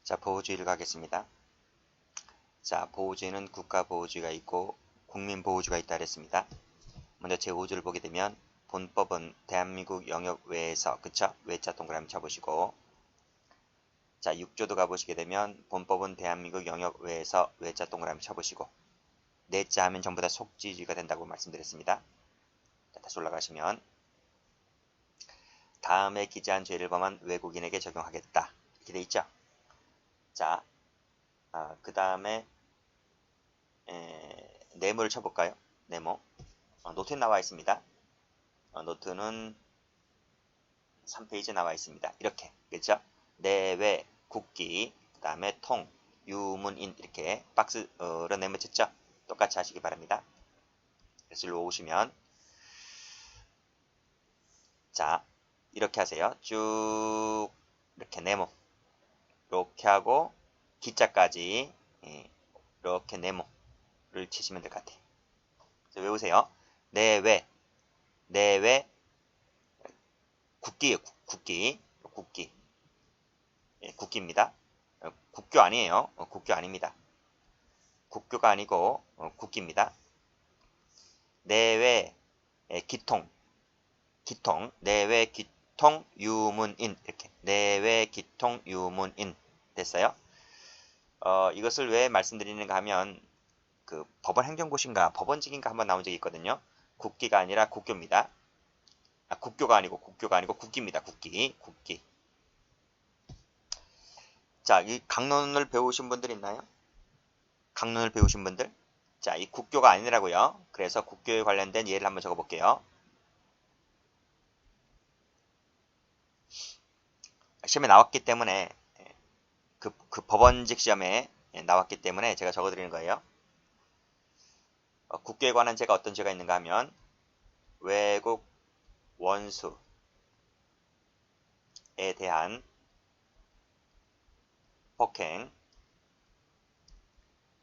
자, 보호주의를 가겠습니다. 자, 보호주의는 국가보호주의가 있고 국민보호주의가 있다 그랬습니다. 먼저 제5조를 보게 되면 본법은 대한민국 영역 외에서, 그쵸? 외자 동그라미 쳐보시고, 자, 6조도 가보시게 되면 본법은 대한민국 영역 외에서 외자 동그라미 쳐보시고, 내자 하면 전부 다 속지주의가 된다고 말씀드렸습니다. 자, 다시 올라가시면 다음에 기재한 죄를 범한 외국인에게 적용하겠다 이렇게 돼 있죠. 자, 그 다음에 네모를 쳐볼까요? 네모. 노트에 나와 있습니다. 노트는 3페이지에 나와 있습니다. 이렇게, 그렇죠? 내외, 국기, 그 다음에 통, 유문인 이렇게 박스로 네모쳤죠? 똑같이 하시기 바랍니다. 그래서 일로 오시면 자, 이렇게 하세요. 쭉 이렇게 네모 이렇게 하고 기자까지 이렇게 네모를 치시면 될 것 같아요. 그래서 외우세요. 내외, 내외, 국기예요. 국기, 국기, 국기입니다. 국교 아니에요. 국교 아닙니다. 국교가 아니고 국기입니다. 내외 기통, 기통, 내외 기통 유문인 이렇게 내외 기통 유문인 됐어요. 이것을 왜 말씀드리는가 하면 그 법원 행정고시인가 법원직인가 한번 나온 적이 있거든요. 국기가 아니라 국교입니다. 국교가 아니고 국기입니다. 국기, 국기. 자, 이 강론을 배우신 분들 있나요? 강론을 배우신 분들? 자, 이 국교가 아니라고요. 그래서 국교에 관련된 예를 한번 적어볼게요. 시험에 나왔기 때문에 그 법원직 시험에 나왔기 때문에 제가 적어드리는 거예요. 국교에 관한 죄가 어떤 죄가 있는가 하면 외국 원수에 대한 폭행,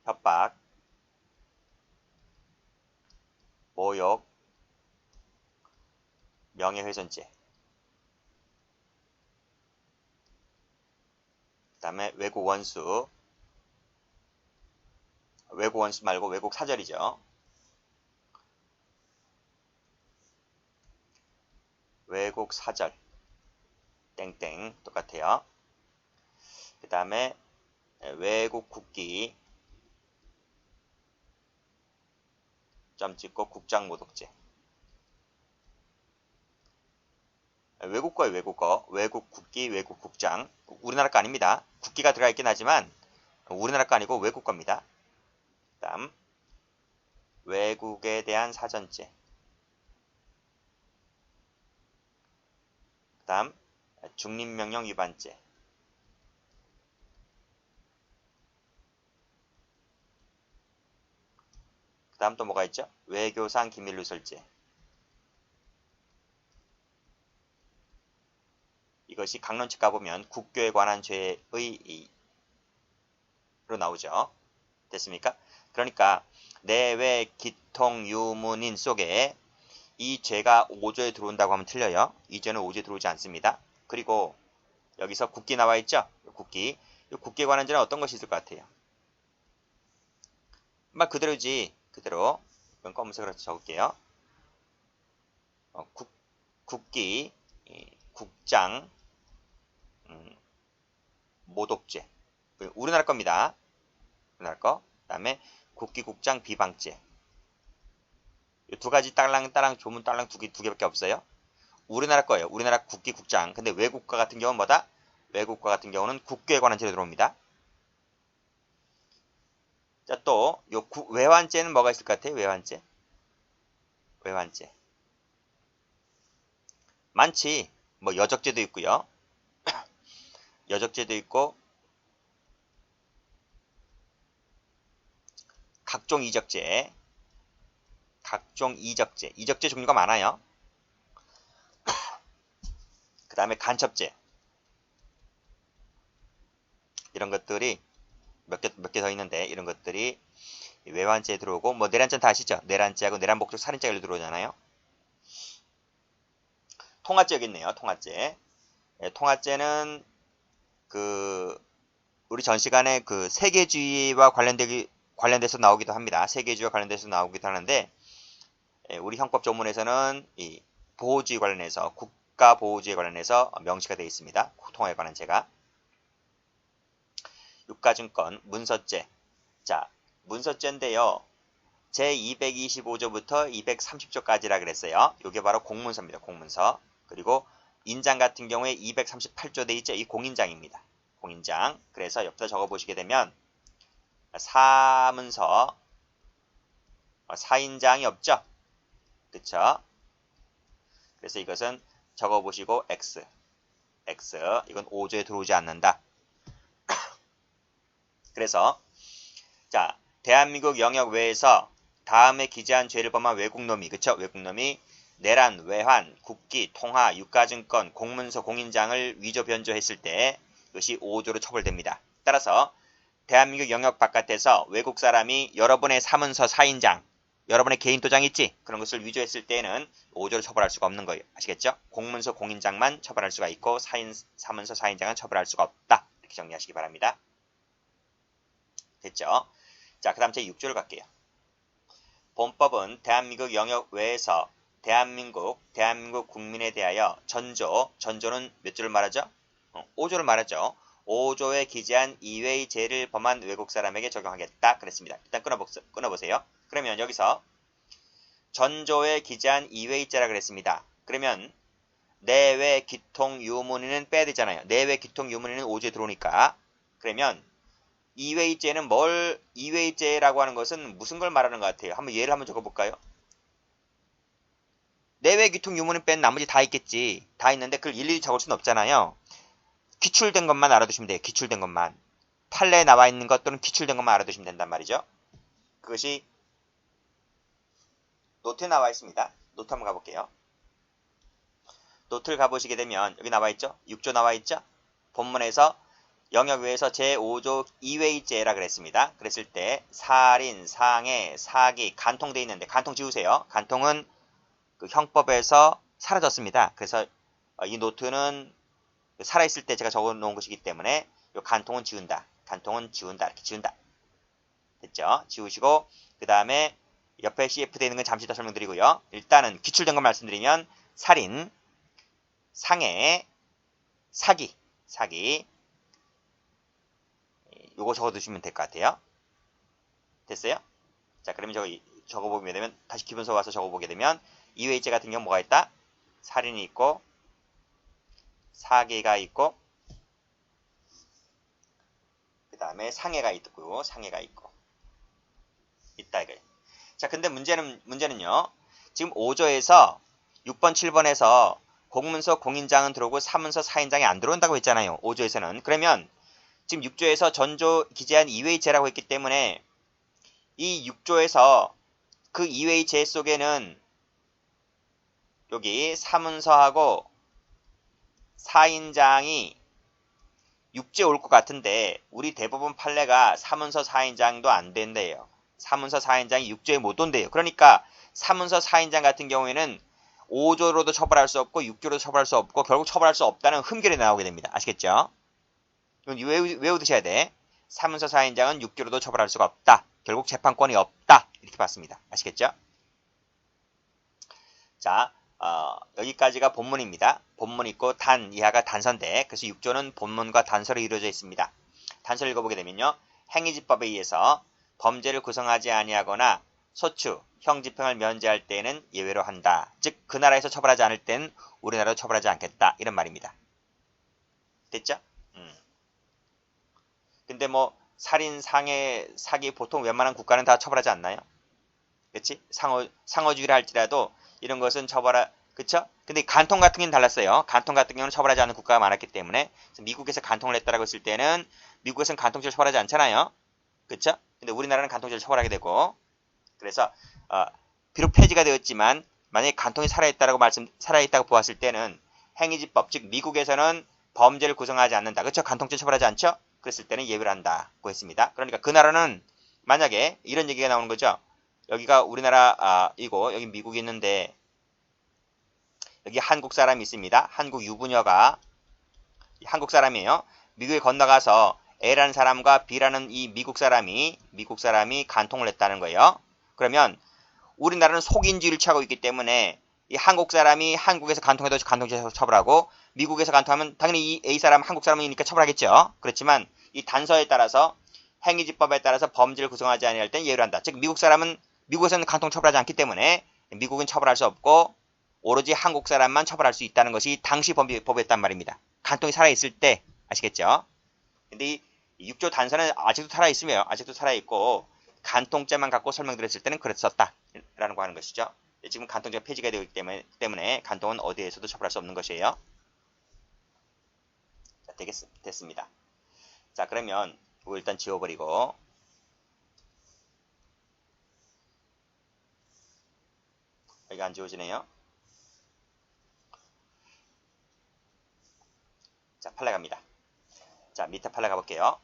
협박, 모욕, 명예훼손죄, 그 다음에 외국 원수 말고 외국 사절이죠. 외국 사절 땡땡 똑같아요. 그 다음에 외국 국기 점 찍고 국장모독죄. 외국 거예요. 외국 거. 외국 국기, 외국 국장. 우리나라 거 아닙니다. 국기가 들어가 있긴 하지만 우리나라 거 아니고 외국 겁니다. 그 다음 외국에 대한 사전죄. 그 다음 중립명령 위반죄. 그 다음 또 뭐가 있죠? 외교상 기밀누설죄. 이것이 강론칙 가보면 국교에 관한 죄의 로 나오죠. 됐습니까? 그러니까 내외 기통 유문인 속에 이 죄가 5조에 들어온다고 하면 틀려요. 이 죄는 5조에 들어오지 않습니다. 그리고 여기서 국기 나와 있죠? 국기. 이 국기에 관한 죄는 어떤 것이 있을 것 같아요? 말 그대로지. 그대로. 이건 검은색으로 적을게요. 국기, 국장, 모독죄. 우리나라 겁니다. 우리나라 거. 그 다음에 국기, 국장, 비방죄. 이 두 가지 딸랑딸랑 조문 딸랑 두 개밖에 없어요. 우리나라 거예요. 우리나라 국기, 국장. 근데 외국과 같은 경우는 뭐다? 외국과 같은 경우는 국교에 관한 죄로 들어옵니다. 자, 또, 외환죄는 뭐가 있을 것 같아요? 외환죄. 외환죄. 많지. 뭐, 여적죄도 있고요. 여적죄도 있고, 각종 이적죄. 각종 이적죄. 이적죄 종류가 많아요. 그 다음에 간첩죄. 이런 것들이 몇 개 더 있는데, 이런 것들이 외환죄에 들어오고, 뭐, 내란죄는 다 아시죠? 내란죄하고 내란목적 살인죄가 들어오잖아요. 통화죄 여기 있네요. 통화죄. 통화죄는 그 우리 전 시간에 그 세계주의와 관련돼서 나오기도 합니다. 세계주의와 관련돼서 나오기도 하는데, 우리 형법 조문에서는 이 보호주의 관련해서, 국가 보호주의 관련해서 명시가 되어 있습니다. 통화에 관한 제가. 유가증권 문서죄. 자, 문서죄인데요. 제225조부터 230조까지라 그랬어요. 이게 바로 공문서입니다. 공문서. 그리고 인장 같은 경우에 238조 돼 있죠. 이 공인장입니다. 공인장. 그래서 옆에다 적어보시게 되면 사문서 사인장이 없죠. 그쵸? 그래서 이것은 적어보시고 X. 이건 5조에 들어오지 않는다. 그래서 자, 대한민국 영역 외에서 다음에 기재한 죄를 범한 외국놈이, 그쵸? 외국놈이 내란, 외환, 국기, 통화, 유가증권, 공문서, 공인장을 위조, 변조했을 때 이것이 5조로 처벌됩니다. 따라서 대한민국 영역 바깥에서 외국 사람이 여러분의 사문서, 사인장, 여러분의 개인 도장 있지? 그런 것을 위조했을 때는 5조로 처벌할 수가 없는 거예요. 아시겠죠? 공문서, 공인장만 처벌할 수가 있고 사문서, 사인장은 처벌할 수가 없다. 이렇게 정리하시기 바랍니다. 됐죠? 자, 그 다음 제 6조를 갈게요. 본법은 대한민국 영역 외에서 대한민국 국민에 대하여 전조는 몇 조를 말하죠? 5조를 말하죠. 5조에 기재한 이외의 죄를 범한 외국 사람에게 적용하겠다 그랬습니다. 일단 끊어보세요. 그러면 여기서 전조에 기재한 이외의 죄라 그랬습니다. 그러면 내외 기통 유무니는 빼야 되잖아요. 내외 기통 유무니는 5조에 들어오니까. 그러면 이외의죄는 이외의죄라고 하는 것은 무슨 걸 말하는 것 같아요? 예를 한번 적어볼까요? 내외 기통 유무는 뺀 나머지 다 있겠지. 다 있는데 그걸 일일이 적을 수는 없잖아요. 기출된 것만 알아두시면 돼요. 기출된 것만. 판례에 나와 있는 것 또는 기출된 것만 알아두시면 된단 말이죠. 그것이 노트에 나와 있습니다. 노트 한번 가볼게요. 노트를 가보시게 되면 여기 나와 있죠? 6조 나와 있죠? 본문에서 영역 외에서 제5조 이외의죄라 그랬습니다. 그랬을 때 살인, 상해, 사기, 간통돼 있는데 간통 지우세요. 간통은 그 형법에서 사라졌습니다. 그래서 이 노트는 살아있을 때 제가 적어놓은 것이기 때문에 이 간통은 지운다. 간통은 지운다. 이렇게 지운다. 됐죠? 지우시고 그 다음에 옆에 CF 되어 있는 건 잠시 더 설명드리고요. 일단은 기출된 거 말씀드리면 살인, 상해, 사기 요거 적어두시면 될 것 같아요. 됐어요? 자, 그러면 적어보게 되면 다시 기본서 와서 적어보게 되면 이외의죄 같은 경우 뭐가 있다? 살인이 있고 사기가 있고 그 다음에 상해가 있고 있다 이거예요. 자, 근데 문제는요. 지금 5조에서 6번, 7번에서 공문서, 공인장은 들어오고 사문서, 사인장이 안 들어온다고 했잖아요. 5조에서는. 그러면 지금 6조에서 전조 기재한 이외의 죄라고 했기 때문에 이 6조에서 그 이외의 죄 속에는 여기 사문서하고 사인장이 6조에 올 것 같은데 우리 대법원 판례가 사문서, 사인장도 안 된대요. 사문서, 사인장이 6조에 못 온대요. 그러니까 사문서, 사인장 같은 경우에는 5조로도 처벌할 수 없고 6조로도 처벌할 수 없고 결국 처벌할 수 없다는 흠결이 나오게 됩니다. 아시겠죠? 이건 외우두셔야 돼. 사문서, 사인장은 6조로도 처벌할 수가 없다. 결국 재판권이 없다. 이렇게 봤습니다. 아시겠죠? 자, 여기까지가 본문입니다. 본문 있고 이하가 단서인데 그래서 6조는 본문과 단서로 이루어져 있습니다. 단서를 읽어보게 되면요. 행위집법에 의해서 범죄를 구성하지 아니하거나 소추, 형집행을 면제할 때에는 예외로 한다. 즉 그 나라에서 처벌하지 않을 땐 우리나라도 처벌하지 않겠다. 이런 말입니다. 됐죠? 근데 뭐 살인, 상해, 사기 보통 웬만한 국가는 다 처벌하지 않나요? 그치? 상호주의를 할지라도 이런 것은 그쵸? 근데 간통 같은 경우는 달랐어요. 간통 같은 경우는 처벌하지 않는 국가가 많았기 때문에 미국에서 간통을 했다라고 했을 때는 미국에서는 간통죄를 처벌하지 않잖아요. 그쵸? 근데 우리나라는 간통죄를 처벌하게 되고 그래서 비록 폐지가 되었지만 만약에 간통이 살아있다고 보았을 때는 행위집법, 즉 미국에서는 범죄를 구성하지 않는다. 그렇죠? 간통죄 처벌하지 않죠? 그랬을 때는 예외를 한다고 했습니다. 그러니까 그 나라는 만약에 이런 얘기가 나오는 거죠. 여기가 우리나라이고 여기 미국이 있는데 여기 한국 사람이 있습니다. 한국 유부녀가 한국 사람이에요. 미국에 건너가서 A라는 사람과 B라는 이 미국 사람이 간통을 했다는 거예요. 그러면 우리나라는 속인주의를 취하고 있기 때문에 이 한국 사람이 한국에서 간통해도 간통죄에서 처벌하고 미국에서 간통하면 당연히 이 A 사람 한국 사람이니까 처벌하겠죠. 그렇지만 이 단서에 따라서 행위지법에 따라서 범죄를 구성하지 아니할 땐 예외를 한다. 즉 미국 사람은 미국에서는 간통 처벌하지 않기 때문에 미국은 처벌할 수 없고 오로지 한국 사람만 처벌할 수 있다는 것이 당시 법이었단 말입니다. 간통이 살아있을 때 아시겠죠? 근데 이 6조 단서는 아직도 살아있고 간통죄만 갖고 설명드렸을 때는 그랬었다라는 거 하는 것이죠. 지금 간통죄가 폐지가 되기 때문에 간통은 어디에서도 처벌할 수 없는 것이에요. 자, 됐습니다. 자, 그러면 이거 일단 지워버리고 여기가 안 지워지네요. 자, 판례 갑니다. 자, 밑에 판례 가볼게요.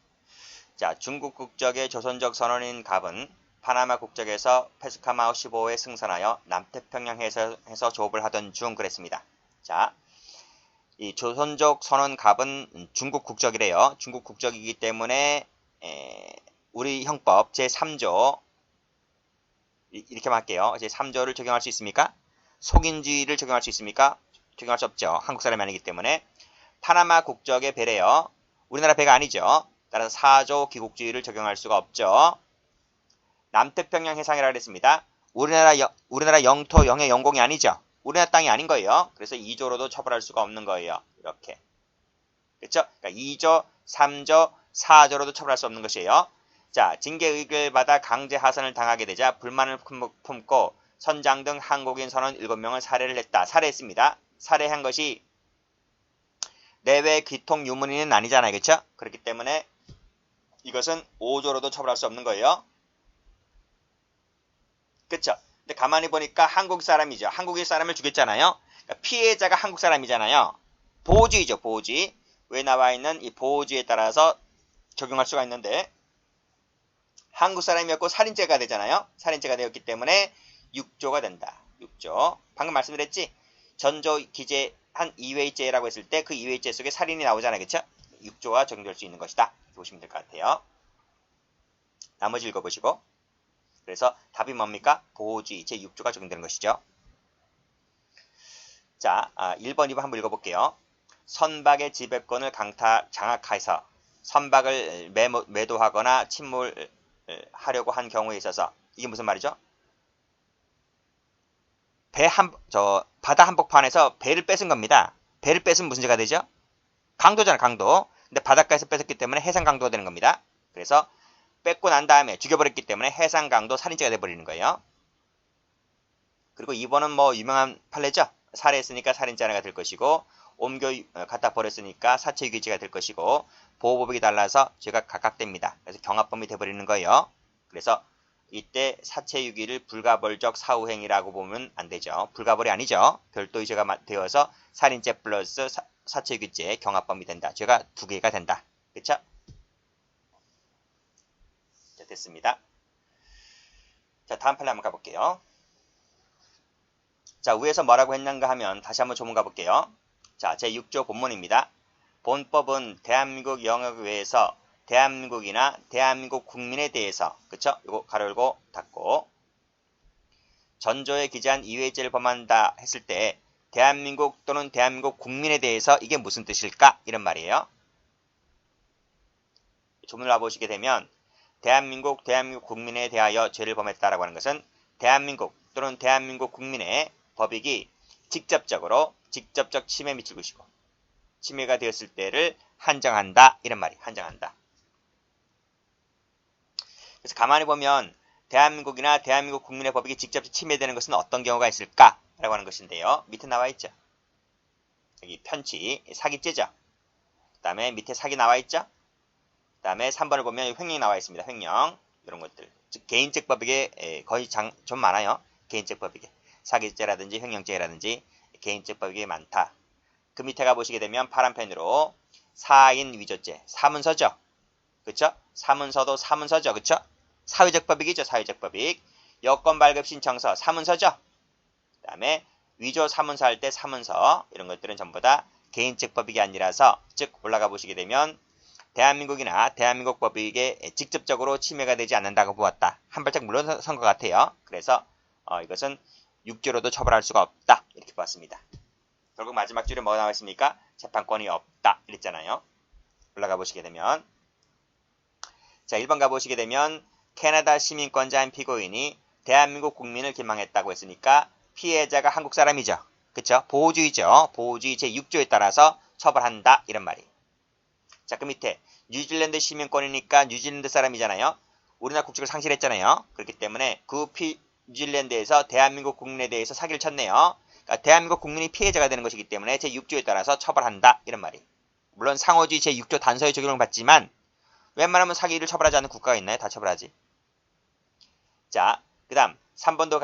자, 중국 국적의 조선족 선원인 갑은 파나마 국적에서 페스카마우 15호에 승선하여 남태평양 해에서 조업을 하던 중 그랬습니다. 자, 이 조선족 선원 갑은 중국 국적이래요. 중국 국적이기 때문에 우리 형법 제3조 이렇게만 할게요. 제3조를 적용할 수 있습니까? 속인주의를 적용할 수 있습니까? 적용할 수 없죠. 한국 사람이 아니기 때문에. 파나마 국적의 배래요. 우리나라 배가 아니죠. 따라서 4조 귀국주의를 적용할 수가 없죠. 남태평양 해상이라고 그랬습니다. 우리나라 영토 영해 영공이 아니죠. 우리나라 땅이 아닌 거예요. 그래서 2조로도 처벌할 수가 없는 거예요. 이렇게. 그렇죠? 그러니까 2조, 3조, 4조로도 처벌할 수 없는 것이에요. 자, 징계 의결을 받아 강제 하선을 당하게 되자 불만을 품고 선장 등 한국인 선원 7명을 살해를 했다. 살해했습니다. 살해한 것이 내외 귀통 유문인은 아니잖아요. 그렇죠? 그렇기 때문에 이것은 5조로도 처벌할 수 없는 거예요. 그렇죠? 근데 가만히 보니까 한국 사람이죠. 한국인 사람을 죽였잖아요. 그러니까 피해자가 한국 사람이잖아요. 보호주의죠. 보호주의. 왜 나와 있는 이 보호주의에 따라서 적용할 수가 있는데 한국 사람이었고 살인죄가 되잖아요. 살인죄가 되었기 때문에 6조가 된다. 6조. 방금 말씀드렸지? 전조 기재 한 2회죄라고 했을 때 그 2회죄 속에 살인이 나오잖아요. 그쵸? 6조가 적용될 수 있는 것이다. 이렇게 보시면 될 것 같아요. 나머지 읽어보시고. 그래서 답이 뭡니까? 보호주의 제6조가 적용되는 것이죠. 자, 1번, 2번 한번 읽어볼게요. 선박의 지배권을 장악해서 선박을 매도하거나 침몰하려고 한 경우에 있어서 이게 무슨 말이죠? 바다 한복판에서 배를 뺏은 겁니다. 배를 뺏으면 무슨 죄가 되죠? 강도잖아, 강도. 근데 바닷가에서 뺏었기 때문에 해상 강도가 되는 겁니다. 그래서 뺏고 난 다음에 죽여버렸기 때문에 해상 강도 살인죄가 돼버리는 거예요. 그리고 2번은 뭐 유명한 판례죠. 살해했으니까 살인죄가 될 것이고 갖다 버렸으니까 사체유기죄가 될 것이고 보호법이 달라서 죄가 각각됩니다. 그래서 경합범이 돼버리는 거예요. 그래서 이때 사체유기를 불가벌적 사후행위라고 보면 안 되죠. 불가벌이 아니죠. 별도의 죄가 되어서 살인죄 플러스 사체유기죄 경합범이 된다. 죄가 2개가 된다. 그쵸? 자, 됐습니다. 자, 다음 판례 한번 가볼게요. 자, 위에서 뭐라고 했는가 하면 다시 한번 조문 가볼게요. 자, 제6조 본문입니다. 본법은 대한민국 영역 외에서 대한민국이나 대한민국 국민에 대해서 그쵸? 이거 가로 열고 닫고 전조에 기재한 이외죄를 범한다 했을 때 대한민국 또는 대한민국 국민에 대해서 이게 무슨 뜻일까? 이런 말이에요. 조문을 와보시게 되면 대한민국 국민에 대하여 죄를 범했다라고 하는 것은 대한민국 또는 대한민국 국민의 법익이 직접적 침해에 미칠 것이고 침해가 되었을 때를 한정한다. 이런 말이 한정한다. 그래서 가만히 보면 대한민국이나 대한민국 국민의 법익이 직접 침해되는 것은 어떤 경우가 있을까? 라고 하는 것인데요. 밑에 나와 있죠. 여기 편취, 사기죄죠. 그 다음에 밑에 사기 나와 있죠. 그 다음에 3번을 보면 횡령이 나와 있습니다. 횡령. 이런 것들. 즉 개인적 법익에 거의 좀 많아요. 개인적 법익에. 사기죄라든지 횡령죄라든지 개인적 법익이 많다. 그 밑에 가보시게 되면 파란펜으로 사인 위조죄. 사문서죠. 그쵸? 사문서도 사문서죠. 그쵸? 사회적 법익이죠. 사회적 법익. 여권 발급 신청서 사문서죠. 그 다음에 위조 사문서 할 때 사문서 이런 것들은 전부 다 개인적 법익이 아니라서 즉 올라가 보시게 되면 대한민국이나 대한민국 법익에 직접적으로 침해가 되지 않는다고 보았다. 한 발짝 물러선 것 같아요. 그래서 이것은 6조로도 처벌할 수가 없다. 이렇게 보았습니다. 결국 마지막 줄에 뭐가 나와 있습니까? 재판권이 없다. 이랬잖아요. 올라가 보시게 되면 자 1번 가보시게 되면 캐나다 시민권자인 피고인이 대한민국 국민을 기망했다고 했으니까 피해자가 한국 사람이죠. 그쵸? 보호주의죠. 보호주의 제6조에 따라서 처벌한다. 이런 말이. 자, 그 밑에 뉴질랜드 시민권이니까 뉴질랜드 사람이잖아요. 우리나라 국적을 상실했잖아요. 그렇기 때문에 그 뉴질랜드에서 대한민국 국민에 대해서 사기를 쳤네요. 그러니까 대한민국 국민이 피해자가 되는 것이기 때문에 제6조에 따라서 처벌한다. 이런 말이. 물론 상호주의 제6조 단서의 적용을 받지만 웬만하면 사기를 처벌하지 않는 국가가 있나요? 다 처벌하지. 자, 그 다음 3번도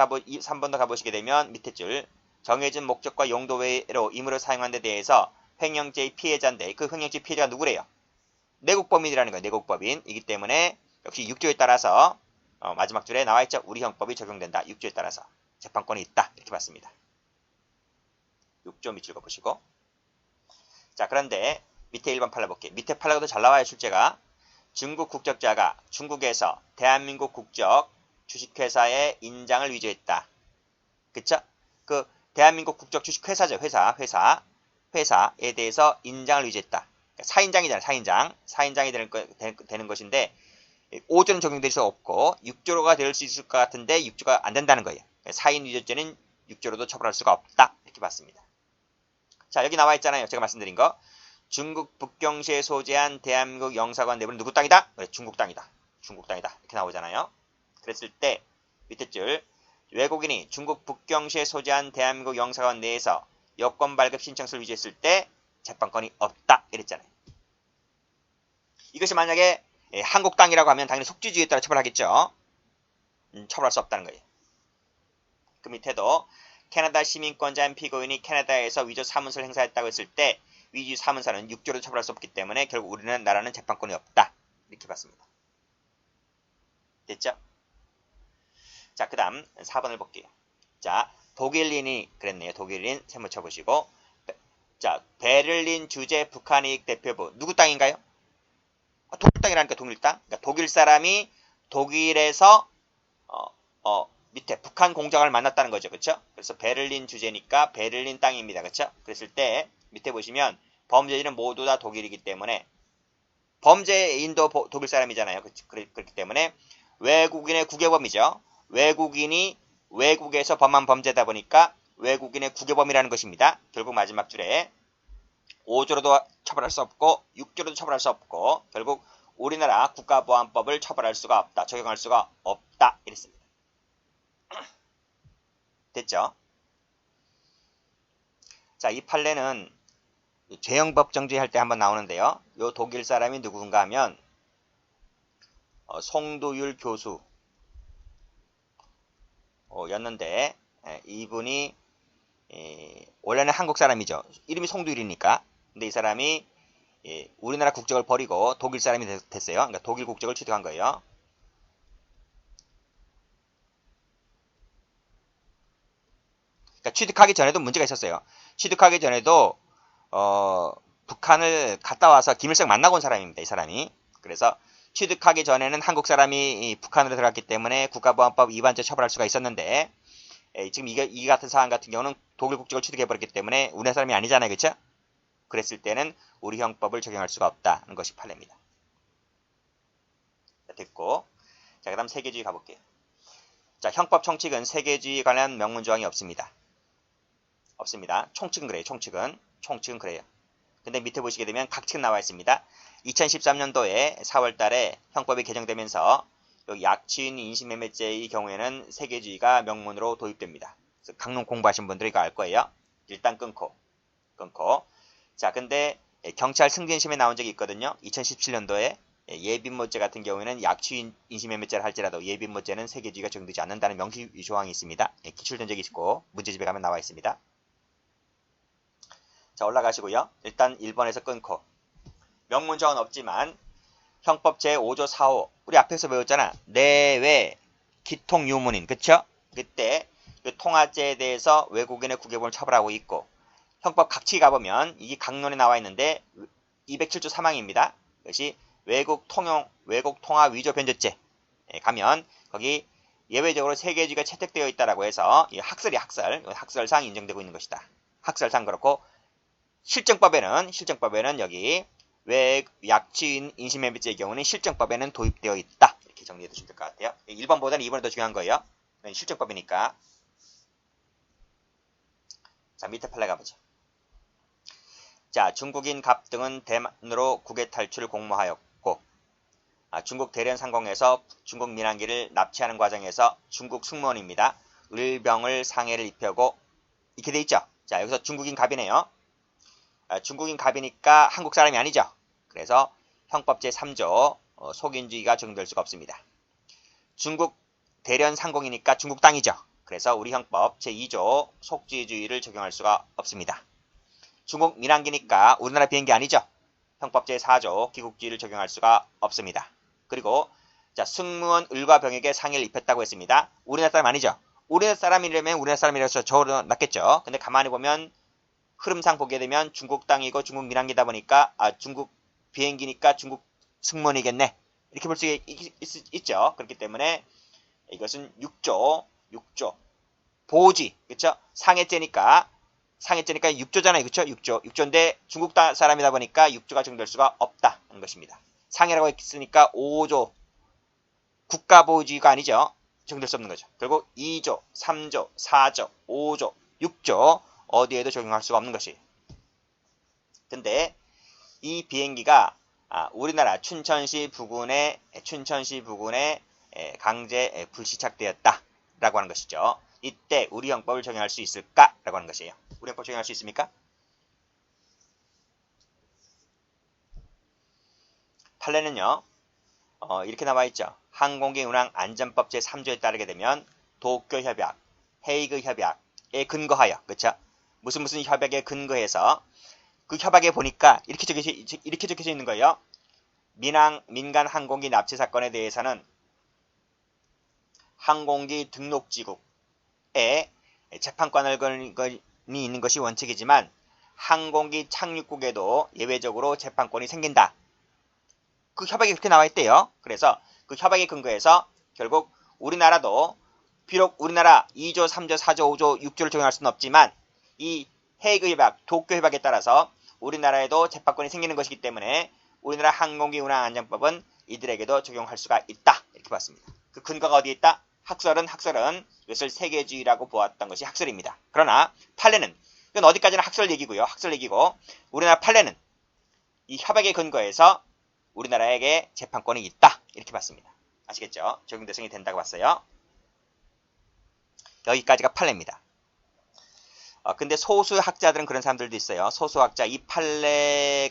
가보시게 되면 밑에 줄 정해진 목적과 용도 외로 임의로 사용한 데 대해서 횡령죄의 피해자인데 그 횡령죄 피해자가 누구래요? 내국범인이라는 거예요. 내국범인이기 때문에 역시 6조에 따라서 마지막 줄에 나와있죠. 우리 형법이 적용된다. 6조에 따라서 재판권이 있다. 이렇게 봤습니다. 6조 밑줄 그어보시고 자 그런데 밑에 1번 팔라 볼게요. 밑에 팔라도 잘 나와요. 출제가 중국 국적자가 중국에서 대한민국 국적 주식회사의 인장을 위조했다. 그쵸? 그 대한민국 국적 주식회사죠. 회사에 대해서 인장을 위조했다. 사인장이잖아요. 사인장이 되는 것인데 5조는 적용될 수 없고 6조가 될 수 있을 것 같은데 6조가 안 된다는 거예요. 사인 위조죄는 6조로도 처벌할 수가 없다. 이렇게 봤습니다. 자 여기 나와 있잖아요. 제가 말씀드린 거. 중국 북경시에 소재한 대한민국 영사관 내부는 누구 땅이다? 그래, 중국 땅이다. 이렇게 나오잖아요. 그랬을 때 밑에 줄 외국인이 중국 북경시에 소재한 대한민국 영사관 내에서 여권 발급 신청서를 위조했을 때 재판권이 없다. 이랬잖아요. 이것이 만약에 한국 땅이라고 하면 당연히 속지주의에 따라 처벌하겠죠. 처벌할 수 없다는 거예요. 그 밑에도 캐나다 시민권자인 피고인이 캐나다에서 위조 사문서를 행사했다고 했을 때 위조 사문서는 6조로 처벌할 수 없기 때문에 결국 우리나라는 재판권이 없다. 이렇게 봤습니다. 됐죠? 자, 그 다음 4번을 볼게요. 자, 독일인이 그랬네요. 독일인 세모 쳐보시고 자, 베를린 주재 북한이익 대표부 누구 땅인가요? 독일 땅이라니까 독일 땅. 그러니까 독일 사람이 독일에서 밑에 북한 공장을 만났다는 거죠. 그렇죠? 그래서 베를린 주재니까 베를린 땅입니다. 그렇죠? 그랬을 때 밑에 보시면 범죄인은 모두 다 독일이기 때문에 범죄인도 독일 사람이잖아요. 그렇기 때문에 외국인의 국외범이죠. 외국인이 외국에서 범한 범죄다 보니까 외국인의 국외범이라는 것입니다. 결국 마지막 줄에 5조로도 처벌할 수 없고 6조로도 처벌할 수 없고 결국 우리나라 국가보안법을 처벌할 수가 없다. 적용할 수가 없다. 이랬습니다. 됐죠? 자, 이 판례는 죄형법정주의 할 때 한번 나오는데요. 요 독일 사람이 누군가 하면 송두율 교수 였는데 이분이 원래는 한국 사람이죠. 이름이 송두율이니까. 근데 이 사람이 우리나라 국적을 버리고 독일 사람이 됐어요. 그러니까 독일 국적을 취득한 거예요. 그러니까 취득하기 전에도 문제가 있었어요. 취득하기 전에도 북한을 갔다 와서 김일성 만나고 온 사람입니다. 이 사람이. 그래서 취득하기 전에는 한국 사람이 북한으로 들어갔기 때문에 국가보안법 위반죄 처벌할 수가 있었는데 지금 이 같은 사안 같은 경우는 독일 국적을 취득해버렸기 때문에 우리나라 사람이 아니잖아요. 그렇죠? 그랬을 때는 우리 형법을 적용할 수가 없다는 것이 판례입니다. 자, 됐고 자, 그 다음 세계주의 가볼게요. 자, 형법 총칙은 세계주의에 관한 명문 조항이 없습니다. 총칙은 그래요. 총칙은 그래요. 근데 밑에 보시게 되면 각칙은 나와 있습니다. 2013년도에 4월달에 형법이 개정되면서 약취인 인신매매죄의 경우에는 세계주의가 명문으로 도입됩니다. 그래서 강론 공부하신 분들이 이거 알 거예요. 일단 끊고. 자, 근데 경찰 승진심에 나온 적이 있거든요. 2017년도에 예빈모죄 같은 경우에는 약취인 인신매매죄를 할지라도 예빈모죄는 세계주의가 적용되지 않는다는 명시 조항이 있습니다. 기출된 적이 있고 문제집에 가면 나와 있습니다. 자, 올라가시고요. 일단 1번에서 끊고 명문조항은 없지만 형법 제5조 4호 우리 앞에서 배웠잖아. 내외 기통유문인 그쵸? 그때 그 통화죄에 대해서 외국인의 국외범을 처벌하고 있고 형법 각칙 가보면 이게 강론에 나와 있는데 207조 3항입니다. 이것이 외국 통화 위조 변조죄 가면 거기 예외적으로 세계주의가 채택되어 있다라고 해서 이 학설상 인정되고 있는 것이다. 학설상 그렇고 실정법에는 여기 약취인 인신매매죄의 경우는 실정법에는 도입되어 있다. 이렇게 정리해 두시면 될 것 같아요. 1번보다는 2번이 더 중요한 거예요. 실정법이니까. 자, 밑에 판례 가보죠. 자, 중국인 갑등은 대만으로 국외 탈출을 공모하였고, 중국 대련상공에서 중국 민항기를 납치하는 과정에서 중국 승무원입니다. 을병을 상해를 입혀고 이렇게 돼 있죠. 자, 여기서 중국인 갑이네요. 중국인 갑이니까 한국 사람이 아니죠. 그래서 형법 제3조 속인주의가 적용될 수가 없습니다. 중국 대련상공이니까 중국 땅이죠. 그래서 우리 형법 제2조 속지주의를 적용할 수가 없습니다. 중국 민항기니까 우리나라 비행기 아니죠. 형법 제4조 귀국주의를 적용할 수가 없습니다. 그리고 자, 승무원 을과 병에게 상해를 입혔다고 했습니다. 우리나라 사람 아니죠. 우리나라 사람이라면 우리나라 사람이라서 적어놨겠죠. 근데 가만히 보면 흐름상 보게 되면 중국 땅이고 중국 민항기다 보니까 중국 비행기니까 중국 승무원이겠네. 이렇게 볼 수 있죠. 그렇기 때문에 이것은 6조 보호지, 그렇죠? 상해죄니까 6조잖아요. 그렇죠? 6조인데 중국 사람이다 보니까 6조가 적용될 수가 없다는 것입니다. 상해라고 했으니까 5조 국가보호주의가 아니죠. 적용될 수 없는 거죠. 결국 2조, 3조, 4조, 5조, 6조 어디에도 적용할 수가 없는 것이. 근데 이 비행기가 우리나라 춘천시 부근에 강제 불시착되었다라고 하는 것이죠. 이때 우리 형법을 적용할 수 있을까라고 하는 것이에요. 우리 형법 적용할 수 있습니까? 판례는요. 이렇게 나와 있죠. 항공기 운항 안전법 제3조에 따르게 되면 도쿄 협약, 헤이그 협약에 근거하여, 그렇죠? 무슨 협약에 근거해서 그 협약에 보니까 이렇게 적혀져 있는 거예요. 민간 항공기 납치 사건에 대해서는 항공기 등록지국에 재판권을 있는 것이 원칙이지만 항공기 착륙국에도 예외적으로 재판권이 생긴다. 그 협약이 그렇게 나와 있대요. 그래서 그 협약에 근거해서 결국 우리나라도 비록 우리나라 2조, 3조, 4조, 5조, 6조를 적용할 수는 없지만 이 헤이그 협약, 도쿄 협약에 따라서 우리나라에도 재판권이 생기는 것이기 때문에 우리나라 항공기 운항 안전법은 이들에게도 적용할 수가 있다. 이렇게 봤습니다. 그 근거가 어디에 있다? 학설은 이것을 세계주의라고 보았던 것이 학설입니다. 그러나 판례는 이건 어디까지나 학설 얘기고요. 학설 얘기고 우리나라 판례는 이 협약에 근거해서 우리나라에게 재판권이 있다. 이렇게 봤습니다. 아시겠죠? 적용 대상이 된다고 봤어요. 여기까지가 판례입니다. 근데 소수 학자들은 그런 사람들도 있어요. 소수 학자 이 판례를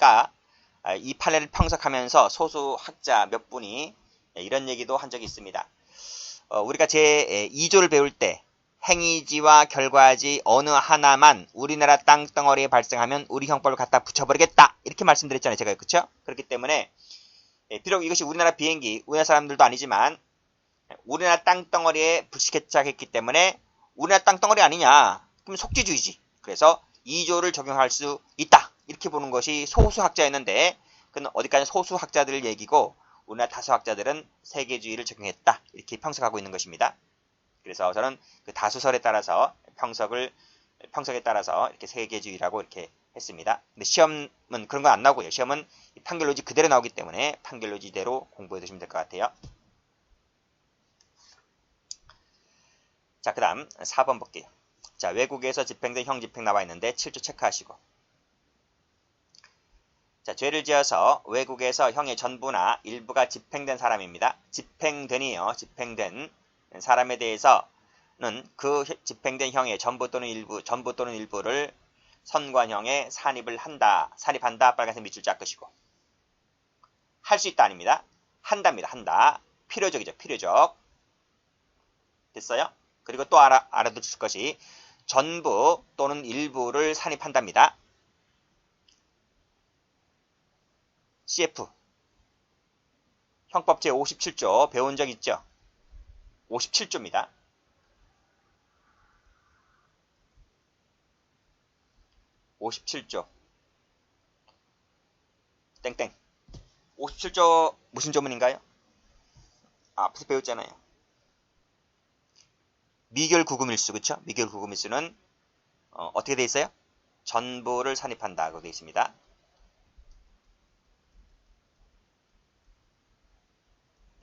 평석하면서 소수 학자 몇 분이 이런 얘기도 한 적이 있습니다. 우리가 제2조를 배울 때 행위지와 결과지 어느 하나만 우리나라 땅덩어리에 발생하면 우리 형법을 갖다 붙여버리겠다. 이렇게 말씀드렸잖아요. 제가. 그렇죠? 그렇기 때문에 비록 이것이 우리나라 비행기, 우리나라 사람들도 아니지만 우리나라 땅덩어리에 불시착했기 때문에 우리나라 땅덩어리 아니냐. 그럼 속지주의지. 그래서 2조를 적용할 수 있다. 이렇게 보는 것이 소수 학자였는데 그건 어디까지 소수 학자들 얘기고 우리나라 다수 학자들은 세계주의를 적용했다. 이렇게 평석하고 있는 것입니다. 그래서 저는 그 다수설에 따라서 평석에 따라서 이렇게 세계주의라고 이렇게 했습니다. 근데 시험은 그런 건 안 나오고요. 시험은 판결로지 그대로 나오기 때문에 판결로지대로 공부해 두시면 될 것 같아요. 자, 그 다음 4번 볼게요. 자, 외국에서 집행된 형집행 나와 있는데 7조 체크하시고. 자, 죄를 지어서 외국에서 형의 전부나 일부가 집행된 사람입니다. 집행된 사람에 대해서는 그 집행된 형의 전부 또는 일부를 선관형에 산입한다. 빨간색 밑줄 쫙 그시고. 할 수 있다 아닙니다. 한답니다. 한다. 필요적이죠. 필요적. 됐어요? 그리고 또 알아두실 것이 전부 또는 일부를 산입한답니다. CF. 형법 제57조 배운 적 있죠? 57조입니다. 57조. 땡땡. 57조 무슨 조문인가요? 앞에서 배웠잖아요. 미결구금일수, 그쵸? 미결구금일수는 어떻게 돼 있어요? 전부를 산입한다고 되어 있습니다.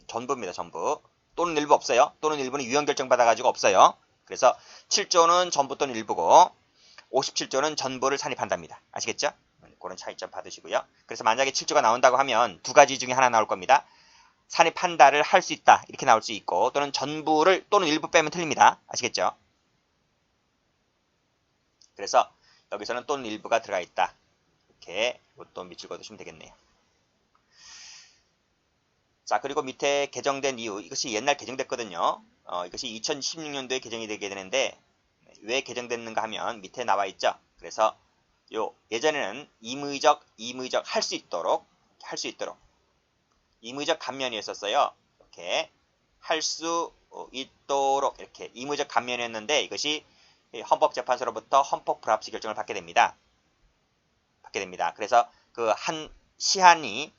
전부입니다. 전부. 또는 일부 없어요. 또는 일부는 유언결정 받아가지고 없어요. 그래서 7조는 전부 또는 일부고 57조는 전부를 산입한답니다. 아시겠죠? 그런 차이점 받으시고요. 그래서 만약에 7조가 나온다고 하면 두 가지 중에 하나 나올 겁니다. 산입한다를 할 수 있다. 이렇게 나올 수 있고 또는 전부를 또는 일부 빼면 틀립니다. 아시겠죠? 그래서 여기서는 또는 일부가 들어가 있다. 이렇게 또 밑줄 그어두시면 되겠네요. 자, 그리고 밑에 개정된 이유, 이것이 옛날 개정됐거든요. 이것이 2016년도에 개정이 되게 되는데 왜 개정됐는가 하면 밑에 나와 있죠. 그래서 예전에는 임의적 할 수 있도록 임의적 간면이었었어요. 이렇게 할 수 있도록 이렇게 임의적 간면이었는데 이것이 헌법재판소로부터 헌법 불합치 결정을 받게 됩니다. 그래서 그 한 시한이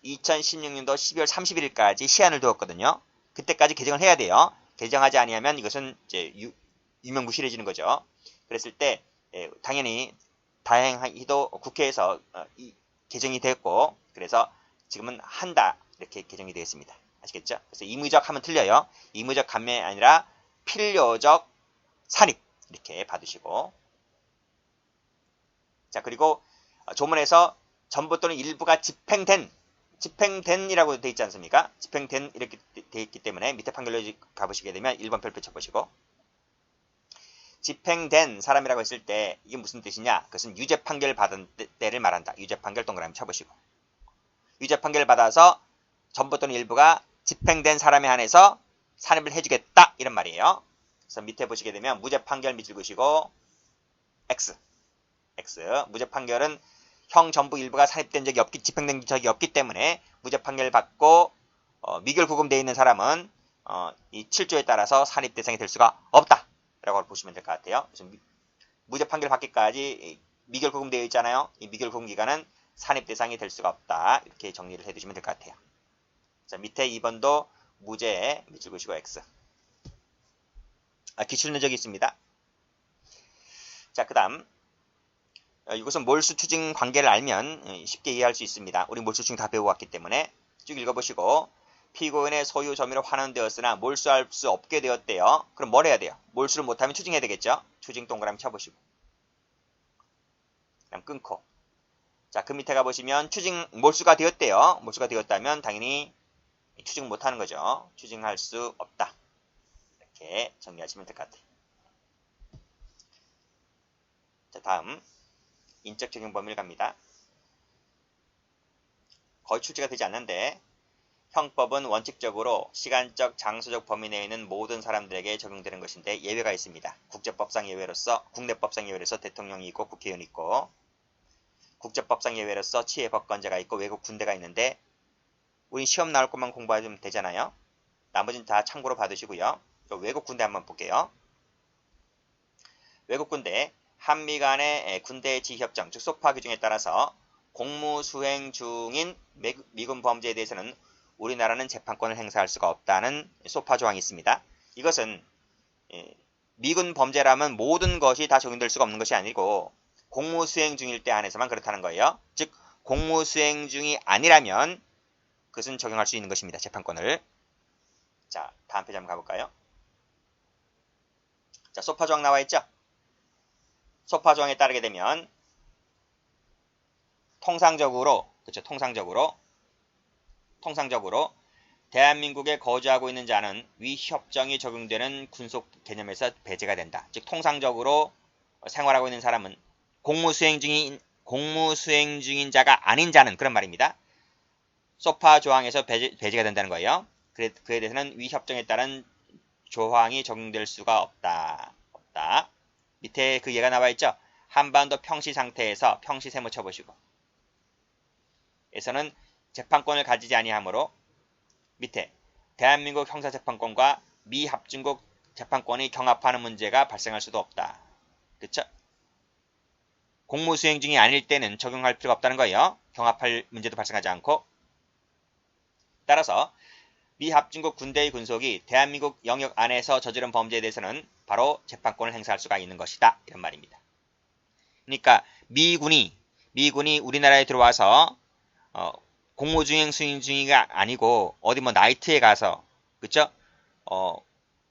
2016년도 12월 31일까지 시한을 두었거든요. 그때까지 개정을 해야 돼요. 개정하지 아니하면 이것은 이제 유명무실해지는 거죠. 그랬을 때 당연히 다행히도 국회에서 개정이 됐고 그래서 지금은 한다 이렇게 개정이 되었습니다. 아시겠죠? 그래서 임의적 하면 틀려요. 임의적 감면이 아니라 필요적 산입 이렇게 받으시고 자 그리고 조문에서 전부 또는 일부가 집행된이라고 되어 있지 않습니까? 집행된 이렇게 되어 있기 때문에 밑에 판결로 가보시게 되면 1번 별표 쳐보시고 집행된 사람이라고 했을 때 이게 무슨 뜻이냐? 그것은 유죄 판결 받은 때를 말한다. 유죄 판결 동그라미 쳐보시고 유죄 판결을 받아서 전부 또는 일부가 집행된 사람에 한해서 산입을 해주겠다 이런 말이에요. 그래서 밑에 보시게 되면 무죄 판결 밑줄 그시고 X 무죄 판결은 형 전부 일부가 산입된 적이 없기 집행된 적이 없기 때문에 무죄 판결을 받고 미결 구금되어 있는 사람은 이 7조에 따라서 산입 대상이 될 수가 없다 라고 보시면 될 것 같아요. 그래서 무죄 판결 받기까지 미결 구금되어 있잖아요. 이 미결 구금 기간은 산입 대상이 될 수가 없다 이렇게 정리를 해두시면 될 것 같아요. 자 밑에 2번도 무죄 밑줄 그시고 X 기출 면적이 있습니다. 자 그 다음 이것은 몰수 추징 관계를 알면 쉽게 이해할 수 있습니다. 우리 몰수 추징 다 배워왔기 때문에 쭉 읽어보시고 피고인의 소유 점유로 환원되었으나 몰수할 수 없게 되었대요. 그럼 뭘 해야 돼요? 몰수를 못하면 추징해야 되겠죠? 추징 동그라미 쳐보시고 그냥 끊고 자 그 밑에 가보시면 추징 몰수가 되었대요. 몰수가 되었다면 당연히 추징 못하는 거죠. 추징할 수 없다. 이렇게 정리하시면 될 것 같아요. 자 다음 인적 적용 범위를 갑니다. 거의 출제가 되지 않는데 형법은 원칙적으로 시간적, 장소적 범위 내에 있는 모든 사람들에게 적용되는 것인데 예외가 있습니다. 국제법상 예외로서 국내법상 예외로서 대통령이 있고 국회의원이 있고 국제법상 예외로서 치해법권자가 있고 외국 군대가 있는데 우리 시험 나올 것만 공부하면 되잖아요. 나머지는 다 참고로 받으시고요. 외국 군대 한번 볼게요. 외국 군대 한미 간의 군대 지휘협정, 즉 소파 규정에 따라서 공무 수행 중인 미군 범죄에 대해서는 우리나라는 재판권을 행사할 수가 없다는 소파 조항이 있습니다. 이것은 미군 범죄라면 모든 것이 다 적용될 수가 없는 것이 아니고 공무 수행 중일 때 한해서만 그렇다는 거예요. 즉 공무 수행 중이 아니라면 그것은 적용할 수 있는 것입니다. 재판권을. 자 다음 페이지 한번 가볼까요? 자 소파 조항 나와 있죠? 소파 조항에 따르게 되면 통상적으로 대한민국에 거주하고 있는 자는 위 협정이 적용되는 군속 개념에서 배제가 된다. 즉 통상적으로 생활하고 있는 사람은 공무 수행 중인 자가 아닌 자는 그런 말입니다. 소파 조항에서 배제가 된다는 거예요. 그에 대해서는 위 협정에 따른 조항이 적용될 수가 없다. 밑에 그 예가 나와 있죠. 한반도 평시 상태에서 평시 세모 쳐보시고 에서는 재판권을 가지지 아니하므로 밑에 대한민국 형사재판권과 미합중국 재판권이 경합하는 문제가 발생할 수도 없다. 그렇죠? 공무수행 중이 아닐 때는 적용할 필요가 없다는 거예요. 경합할 문제도 발생하지 않고 따라서 미 합중국 군대의 군속이 대한민국 영역 안에서 저지른 범죄에 대해서는 바로 재판권을 행사할 수가 있는 것이다. 이런 말입니다. 그러니까 미군이 우리나라에 들어와서 공무주행 수행 중이가 아니고 어디 뭐 나이트에 가서 그쵸?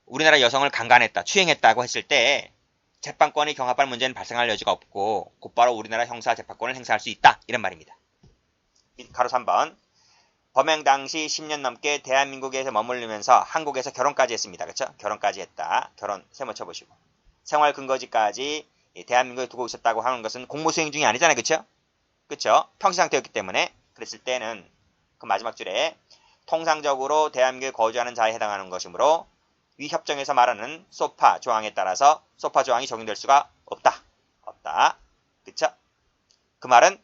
우리나라 여성을 강간했다, 추행했다고 했을 때 재판권이 경합할 문제는 발생할 여지가 없고 곧바로 우리나라 형사 재판권을 행사할 수 있다. 이런 말입니다. 가로 3번. 범행 당시 10년 넘게 대한민국에서 머무르면서 한국에서 결혼까지 했습니다. 그쵸? 결혼까지 했다. 결혼 세모 쳐보시고. 생활 근거지까지 대한민국에 두고 있었다고 하는 것은 공무수행 중이 아니잖아요. 그쵸? 그쵸? 평시상태였기 때문에 그랬을 때는 그 마지막 줄에 통상적으로 대한민국에 거주하는 자에 해당하는 것이므로 위 협정에서 말하는 소파 조항에 따라서 소파 조항이 적용될 수가 없다. 그쵸? 그 말은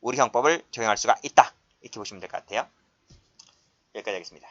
우리 형법을 적용할 수가 있다. 이렇게 보시면 될 것 같아요. 여기까지 하겠습니다.